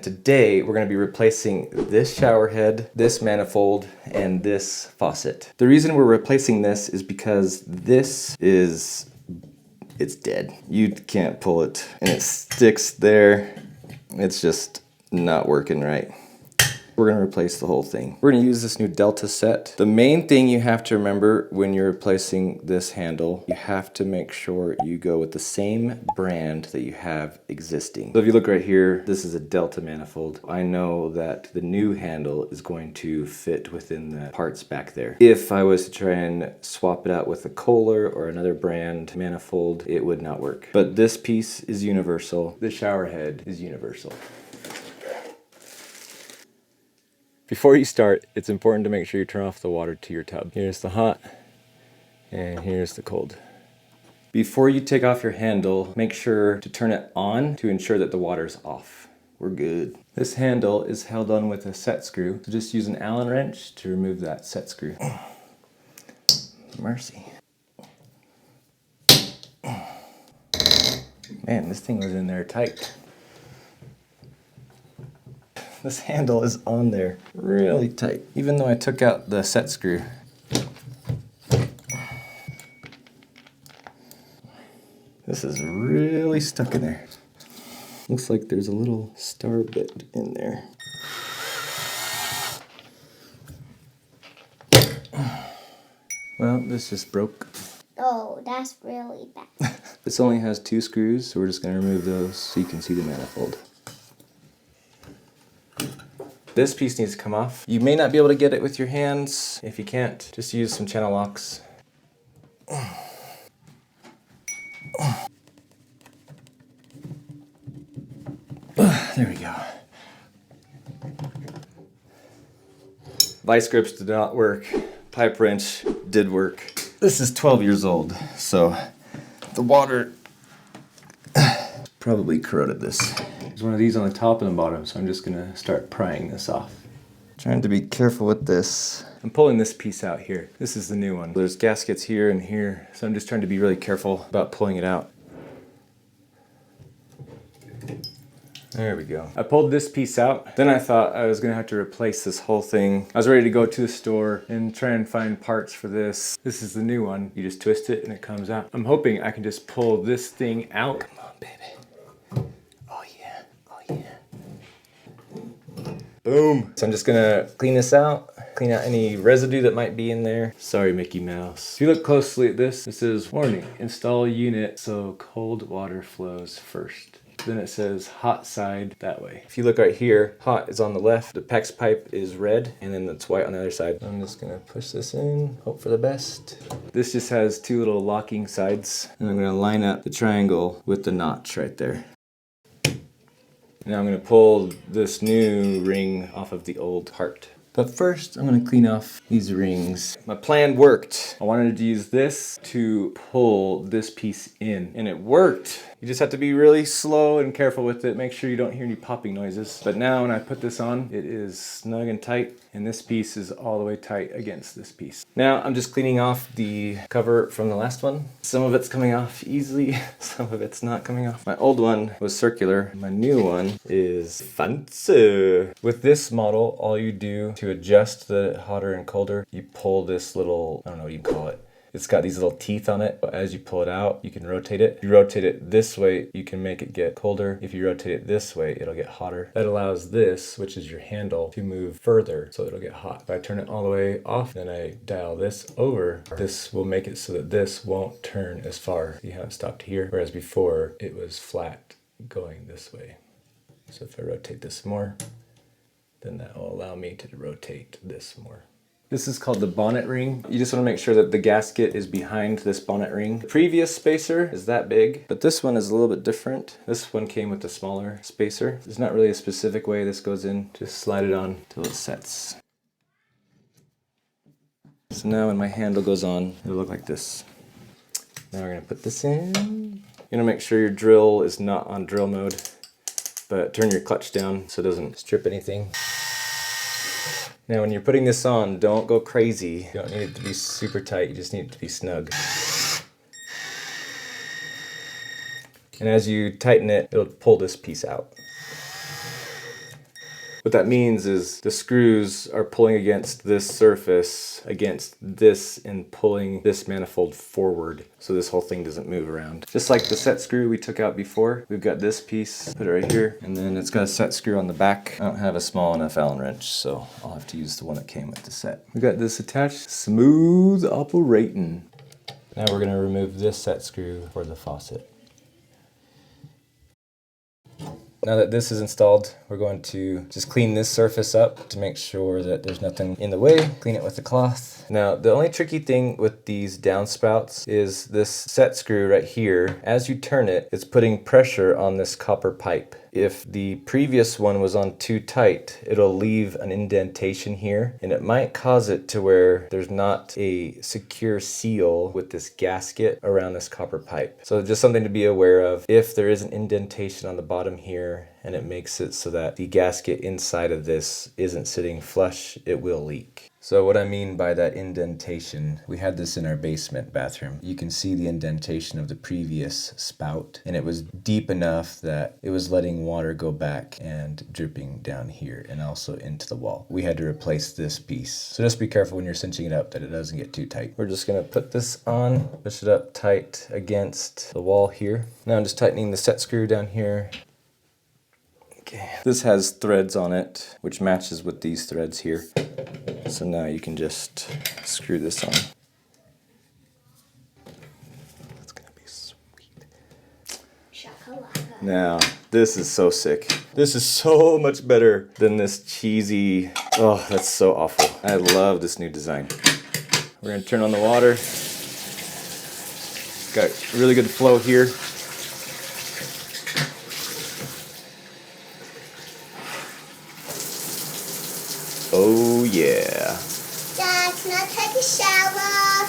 Today, we're going to be replacing this shower head, this manifold, and this faucet. The reason we're replacing this is because it's dead. You can't pull it, and it sticks there. It's just not working right. We're gonna replace the whole thing. We're gonna use this new Delta set. The main thing you have to remember when you're replacing this handle, you have to make sure you go with the same brand that you have existing. So if you look right here, this is a Delta manifold. I know that the new handle is going to fit within the parts back there. If I was to try and swap it out with a Kohler or another brand manifold, it would not work. But this piece is universal. The shower head is universal. Before you start, it's important to make sure you turn off the water to your tub. Here's the hot, and here's the cold. Before you take off your handle, make sure to turn it on to ensure that the water's off. We're good. This handle is held on with a set screw, so just use an Allen wrench to remove that set screw. Mercy. Man, this thing was in there tight. This handle is on there really tight, even though I took out the set screw. This is really stuck in there. Looks like there's a little star bit in there. Well, this just broke. Oh, that's really bad. This only has 2 screws, so we're just going to remove those so you can see the manifold. This piece needs to come off. You may not be able to get it with your hands. If you can't, just use some channel locks. There we go. Vice grips did not work. Pipe wrench did work. This is 12 years old, so the water probably corroded this. There's one of these on the top and the bottom, so I'm just gonna start prying this off. Trying to be careful with this. I'm pulling this piece out here. This is the new one. There's gaskets here and here, so I'm just trying to be really careful about pulling it out. There we go. I pulled this piece out. Then I thought I was gonna have to replace this whole thing. I was ready to go to the store and try and find parts for this. This is the new one. You just twist it and it comes out. I'm hoping I can just pull this thing out. Come on, baby. Boom. So I'm just gonna clean this out, clean out any residue that might be in there. Sorry, Mickey Mouse. If you look closely at this, it says, warning, install unit so cold water flows first. Then it says hot side that way. If you look right here, hot is on the left, the PEX pipe is red, and then it's white on the other side. I'm just gonna push this in, hope for the best. This just has 2 little locking sides, and I'm gonna line up the triangle with the notch right there. Now I'm going to pull this new ring off of the old heart. But first, I'm going to clean off these rings. My plan worked. I wanted to use this to pull this piece in, and it worked. You just have to be really slow and careful with it. Make sure you don't hear any popping noises. But now when I put this on, it is snug and tight, and this piece is all the way tight against this piece. Now I'm just cleaning off the cover from the last one. Some of it's coming off easily, some of it's not coming off. My old one was circular. My new one is fancy. With this model, all you do to adjust the hotter and colder, you pull this little, I don't know what you call it. It's got these little teeth on it, but as you pull it out, you can rotate it. If you rotate it this way, you can make it get colder. If you rotate it this way, it'll get hotter. That allows this, which is your handle, to move further so it'll get hot. If I turn it all the way off, then I dial this over, this will make it so that this won't turn as far. See how it stopped here? Whereas before, it was flat going this way. So if I rotate this more, then that will allow me to rotate this more. This is called the bonnet ring. You just want to make sure that the gasket is behind this bonnet ring. The previous spacer is that big, but this one is a little bit different. This one came with a smaller spacer. There's not really a specific way this goes in. Just slide it on till it sets. So now when my handle goes on, it'll look like this. Now we're gonna put this in. You're gonna make sure your drill is not on drill mode, but turn your clutch down so it doesn't strip anything. Now when you're putting this on, don't go crazy. You don't need it to be super tight, you just need it to be snug. And as you tighten it, it'll pull this piece out. What that means is the screws are pulling against this surface, against this, and pulling this manifold forward so this whole thing doesn't move around. Just like the set screw we took out before, we've got this piece, put it right here, and then it's got a set screw on the back. I don't have a small enough Allen wrench, so I'll have to use the one that came with the set. We got this attached, smooth operating. Now we're gonna remove this set screw for the faucet. Now that this is installed, we're going to just clean this surface up to make sure that there's nothing in the way. Clean it with a cloth. Now, the only tricky thing with these downspouts is this set screw right here. As you turn it, it's putting pressure on this copper pipe. If the previous one was on too tight, it'll leave an indentation here, and it might cause it to where there's not a secure seal with this gasket around this copper pipe. So just something to be aware of. If there is an indentation on the bottom here, and it makes it so that the gasket inside of this isn't sitting flush, it will leak. So what I mean by that indentation, we had this in our basement bathroom. You can see the indentation of the previous spout, and it was deep enough that it was letting water go back and dripping down here and also into the wall. We had to replace this piece. So just be careful when you're cinching it up that it doesn't get too tight. We're just gonna put this on, push it up tight against the wall here. Now I'm just tightening the set screw down here. Okay. This has threads on it, which matches with these threads here. So now you can just screw this on. That's gonna be sweet. Shakalaka. Now, this is so sick. This is so much better than this cheesy, oh, that's so awful. I love this new design. We're gonna turn on the water. It's got really good flow here. Oh yeah. Dad, can I take a shower?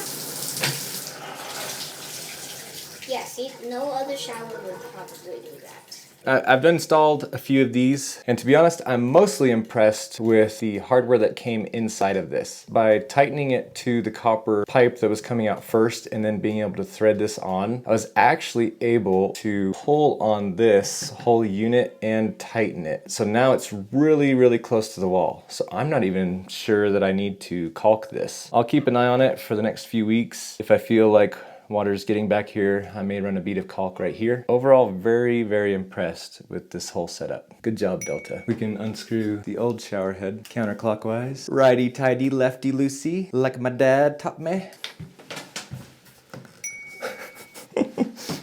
Yeah, see, no other shower would probably do that. I've installed a few of these, and to be honest, I'm mostly impressed with the hardware that came inside of this. By tightening it to the copper pipe that was coming out first and then being able to thread this on, I was actually able to pull on this whole unit and tighten it. So now it's really, really close to the wall. So I'm not even sure that I need to caulk this. I'll keep an eye on it for the next few weeks. If I feel like water's getting back here, I may run a bead of caulk right here. Overall, very, very impressed with this whole setup. Good job, Delta. We can unscrew the old shower head counterclockwise. Righty-tighty, lefty-loosey, like my dad taught me.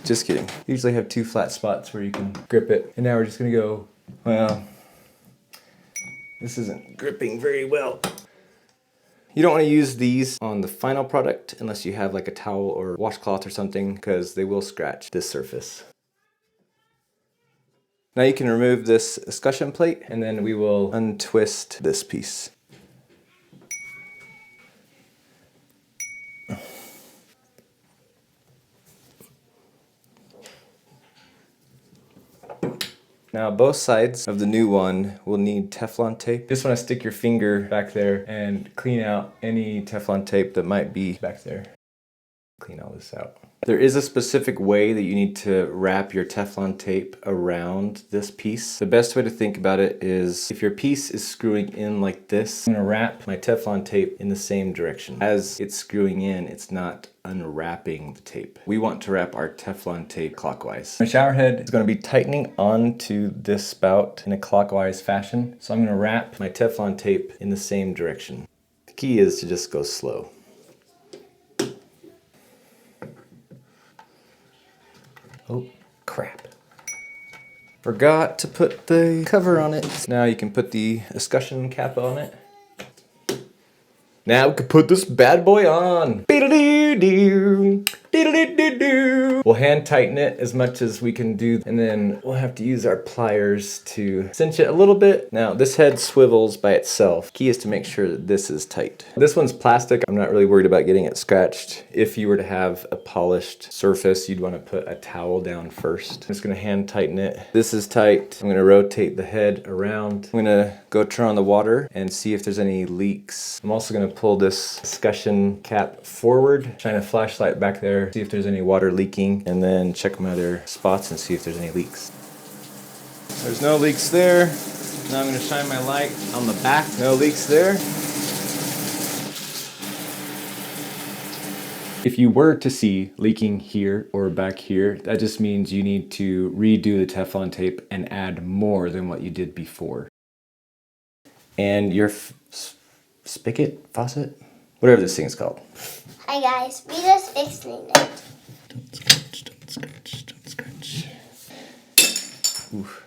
Just kidding. Usually have two flat spots where you can grip it. And now we're just gonna go, well, this isn't gripping very well. You don't want to use these on the final product unless you have like a towel or washcloth or something, because they will scratch this surface. Now you can remove this escutcheon plate, and then we will untwist this piece. Now both sides of the new one will need Teflon tape. Just want to stick your finger back there and clean out any Teflon tape that might be back there. Clean all this out. There is a specific way that you need to wrap your Teflon tape around this piece. The best way to think about it is if your piece is screwing in like this, I'm gonna wrap my Teflon tape in the same direction. As it's screwing in, it's not unwrapping the tape. We want to wrap our Teflon tape clockwise. My shower head is gonna be tightening onto this spout in a clockwise fashion. So I'm gonna wrap my Teflon tape in the same direction. The key is to just go slow. Oh, crap. Forgot to put the cover on it. Now you can put the escutcheon cap on it. Now we can put this bad boy on. We'll hand tighten it as much as we can do, and then we'll have to use our pliers to cinch it a little bit. Now this head swivels by itself. Key is to make sure that this is tight. This one's plastic. I'm not really worried about getting it scratched. If you were to have a polished surface, you'd want to put a towel down first. I'm just gonna hand tighten it. This is tight. I'm gonna rotate the head around. I'm gonna go turn on the water and see if there's any leaks. I'm also gonna pull this escutcheon cap forward, shine a flashlight back there, see if there's any water leaking, and then check my other spots and see if there's any leaks. There's no leaks there. Now I'm going to shine my light on the back. No leaks there. If you were to see leaking here or back here, that just means you need to redo the Teflon tape and add more than what you did before. And your spigot faucet? Whatever this thing's called. Hi guys, we just fixing it. Don't scratch, don't scratch, don't scratch. Oof.